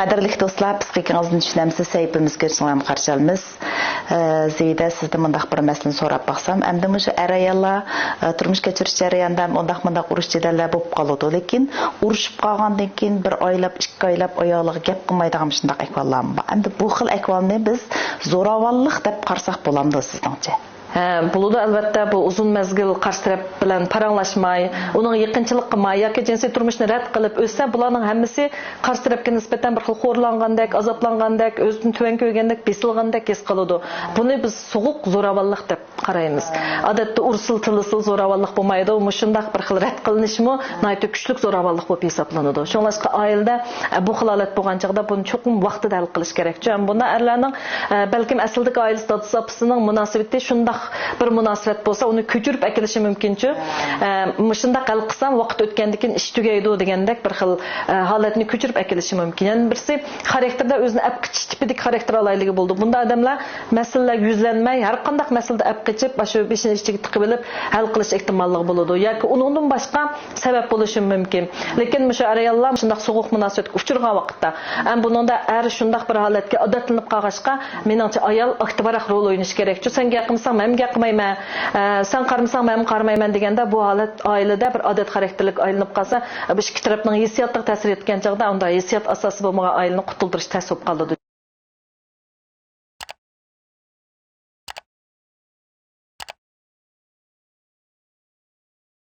Qadrli dostlar, psixikangizning tushunamsiz saytimizga sizlarni qarshi olamiz. Zeyda sizdan mundaq bir masalani so'rab baqsam, endi shu ayollar turmush kechirish jarayonida mundaq urush jadallar bo'lib qoladi, lekin urushib qolgandan keyin bir oylab, 2 oylab ayoliga gap qilmaydigan shundaq ahvollar bor. Endi bu xil ahvolni biz zo'ravonlik deb qarsak bo'lamdi sizningcha? Buluda albatta bu uzun mezgil qarshi taraf bilan paranglashmay, uning yaqinchilik qilmay yoki jinsiy turmushni rad qilib o'tsa, bularning hammasi qarshi tarafga nisbatan bir xil xo'rlangandek, azoblangandek, o'zini tuvan ko'ygandek, besilgandek his qiladi. Buni biz so'g'uq zo'ravonlik deb qaraymiz. Odatda ursil-tilisil zo'ravonlik bo'lmaydi, u shundaq bir xil rad qilinishmi, nayt kuchli zo'ravonlik bo'lib hisoblanadi. Shunlashqa oilada bu xil holat bo'lgan chaqda buni cho'qim vaqtida hal qilish kerak. Chunki bunda erlarning balkim asldagi oila statusisining munosabati shundaq bir munosabat bo'lsa, uni ko'chirib akilishi mumkin-ku. Shunda hal qilsam vaqt o'tgandan keyin ish tugaydi degandek bir xil holatni ko'chirib akilishi mumkin. Yani birisi xarakterda o'zini apqichish tipidagi xarakter olayligi bo'ldi. Bunda odamlar masalalar yuzlanmay, har qanday masalada apqichib, shu beshini ichiga tiqib olib hal qilish ehtimolligi bo'ladi. Yoki uningdan boshqa sabab bo'lishi mumkin. Lekin shu ayollar shunday so'g'uq munosabatga uchirgan vaqtda, buningda er shunday bir holatga odatlanib qolg'achqa, meningcha ayol aktivroq rol o'ynash kerak. Sen gapirmasang, men gapirmayman, sen qarmasang, men qarmayman deganda bu holat oilada bir odat xarakterlik aylanib qolsa, bu ikki tarafning hissiyotga ta'sir etgan chaqda unda hissiyot asosi bo'lmagan oilani qutuldirish ta'sir qiladi.